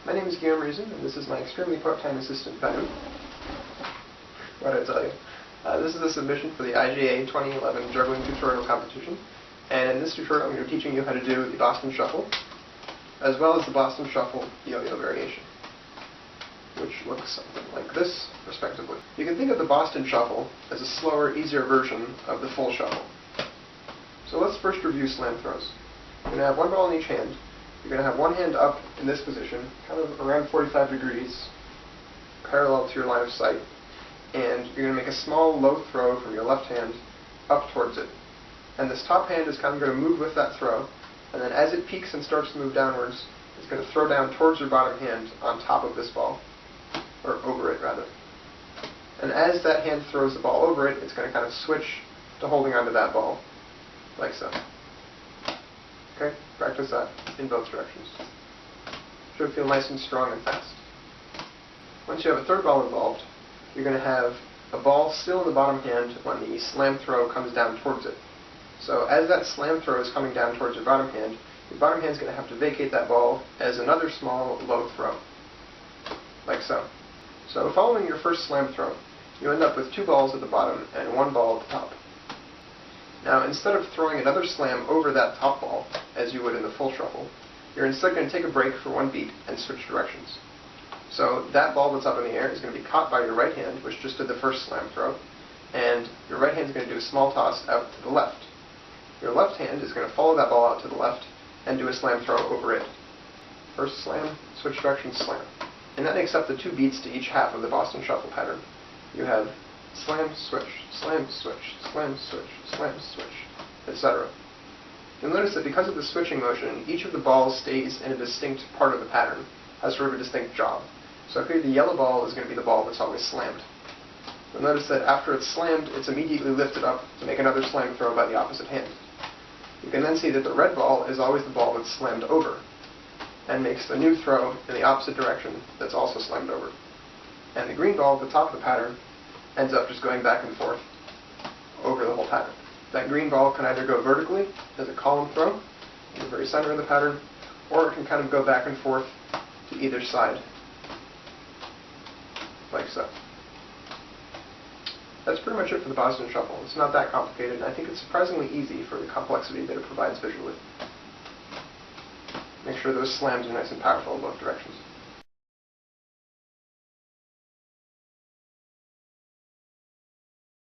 My name is Guillaume Reason, and this is my extremely part-time assistant pattern. What did I tell you? This is a submission for the IGA 2011 Juggling tutorial competition, and in this tutorial I'm going to be teaching you how to do the Boston Shuffle, as well as the Boston Shuffle yo-yo variation, which looks something like this, respectively. You can think of the Boston Shuffle as a slower, easier version of the full shuffle. So let's first review slam throws. You're going to have one ball in each hand. You're going to have one hand up in this position, kind of around 45 degrees, parallel to your line of sight. And you're going to make a small low throw from your left hand up towards it. And this top hand is kind of going to move with that throw, and then as it peaks and starts to move downwards, it's going to throw down towards your bottom hand on top of this ball, or over it rather. And as that hand throws the ball over it, it's going to kind of switch to holding onto that ball, like so. Okay, practice that in both directions. Should feel nice and strong and fast. Once you have a third ball involved, you're going to have a ball still in the bottom hand when the slam throw comes down towards it. So as that slam throw is coming down towards your bottom hand is going to have to vacate that ball as another small low throw, like so. So following your first slam throw, you end up with two balls at the bottom and one ball at the top. Now, instead of throwing another slam over that top ball, as you would in the full shuffle, you're instead going to take a break for one beat and switch directions. So that ball that's up in the air is going to be caught by your right hand, which just did the first slam throw, and your right hand is going to do a small toss out to the left. Your left hand is going to follow that ball out to the left and do a slam throw over it. First slam, switch directions, slam. And that makes up the two beats to each half of the Boston Shuffle pattern. You have slam, switch, slam, switch, slam, switch, slam, switch, etc. You'll notice that because of the switching motion, each of the balls stays in a distinct part of the pattern, has sort of a distinct job. So here the yellow ball is going to be the ball that's always slammed. You'll notice that after it's slammed, it's immediately lifted up to make another slam throw by the opposite hand. You can then see that the red ball is always the ball that's slammed over, and makes the new throw in the opposite direction that's also slammed over. And the green ball at the top of the pattern ends up just going back and forth over the whole pattern. That green ball can either go vertically as a column throw in the very center of the pattern, or it can kind of go back and forth to either side, like so. That's pretty much it for the Boston Shuffle. It's not that complicated, and I think it's surprisingly easy for the complexity that it provides visually. Make sure those slams are nice and powerful in both directions.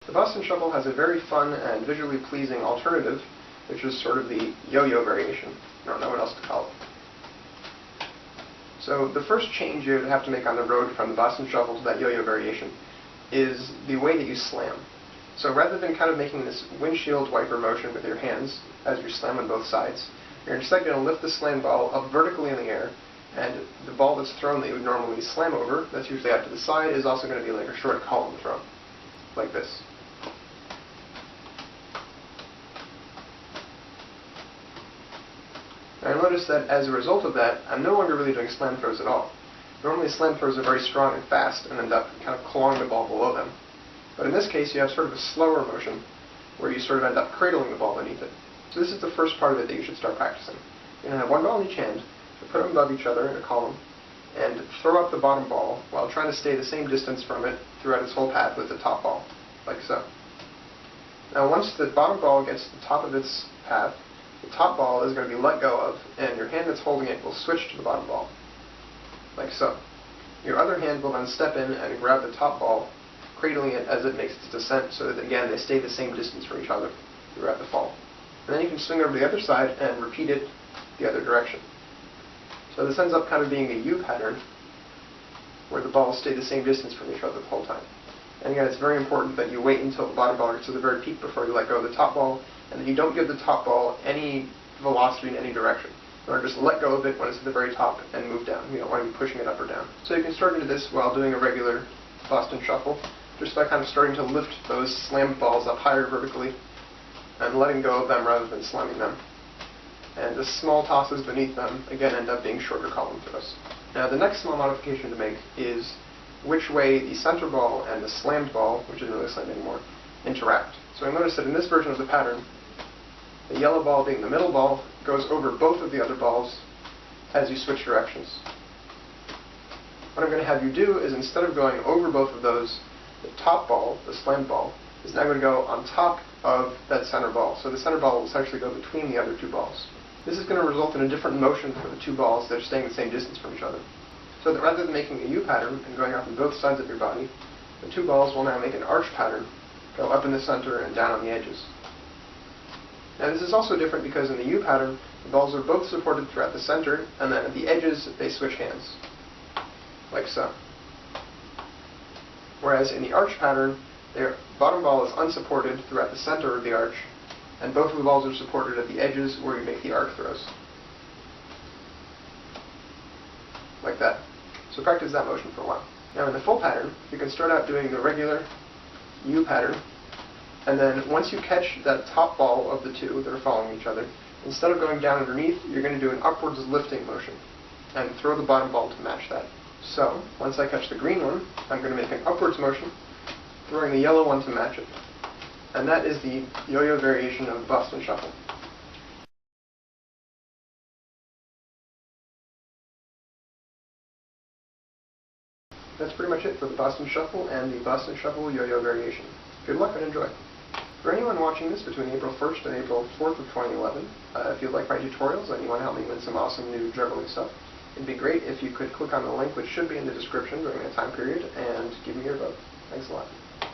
The Boston Shuffle has a very fun and visually pleasing alternative, which is sort of the yo-yo variation. I don't know what else to call it. So the first change you would have to make on the road from the Boston Shuffle to that yo-yo variation is the way that you slam. So rather than kind of making this windshield wiper motion with your hands as you slam on both sides, you're instead going to lift the slam ball up vertically in the air, and the ball that's thrown that you would normally slam over, that's usually out to the side, is also going to be like a short column throw, like this. Now I notice that as a result of that, I'm no longer really doing slam throws at all. Normally slam throws are very strong and fast and end up kind of clawing the ball below them. But in this case you have sort of a slower motion where you sort of end up cradling the ball beneath it. So this is the first part of it that you should start practicing. You're going to have one ball in each hand, so put them above each other in a column, and throw up the bottom ball while trying to stay the same distance from it throughout its whole path with the top ball, like so. Now once the bottom ball gets to the top of its path, the top ball is going to be let go of, and your hand that's holding it will switch to the bottom ball, like so. Your other hand will then step in and grab the top ball, cradling it as it makes its descent so that, again, they stay the same distance from each other throughout the fall. And then you can swing over to the other side and repeat it the other direction. So this ends up kind of being a U pattern, where the balls stay the same distance from each other the whole time. And again, it's very important that you wait until the bottom ball gets to the very peak before you let go of the top ball, and that you don't give the top ball any velocity in any direction. You want to just let go of it when it's at the very top and move down. You don't want to be pushing it up or down. So you can start into this while doing a regular Boston Shuffle, just by kind of starting to lift those slammed balls up higher vertically and letting go of them rather than slamming them. And the small tosses beneath them, again, end up being shorter column throws. Now the next small modification to make is which way the center ball and the slammed ball, which isn't really slammed anymore, interact. So you'll notice that in this version of the pattern, the yellow ball being the middle ball goes over both of the other balls as you switch directions. What I'm going to have you do is, instead of going over both of those, the top ball, the slant ball, is now going to go on top of that center ball. So the center ball will essentially go between the other two balls. This is going to result in a different motion for the two balls that are staying the same distance from each other. So that rather than making a U pattern and going up on both sides of your body, the two balls will now make an arch pattern, go up in the center and down on the edges. Now this is also different because in the U pattern, the balls are both supported throughout the center, and then at the edges they switch hands, like so. Whereas in the arch pattern, the bottom ball is unsupported throughout the center of the arch, and both of the balls are supported at the edges where you make the arc throws. Like that. So practice that motion for a while. Now in the full pattern, you can start out doing the regular U pattern, and then once you catch that top ball of the two that are following each other, instead of going down underneath, you're going to do an upwards lifting motion, and throw the bottom ball to match that. So, once I catch the green one, I'm going to make an upwards motion, throwing the yellow one to match it. And that is the yo-yo variation of the Boston Shuffle. That's pretty much it for the Boston Shuffle and the Boston Shuffle yo-yo variation. Good luck and enjoy. For anyone watching this between April 1st and April 4th of 2011, if you like my tutorials and you want to help me win some awesome new juggling stuff, it'd be great if you could click on the link which should be in the description during that time period and give me your vote. Thanks a lot.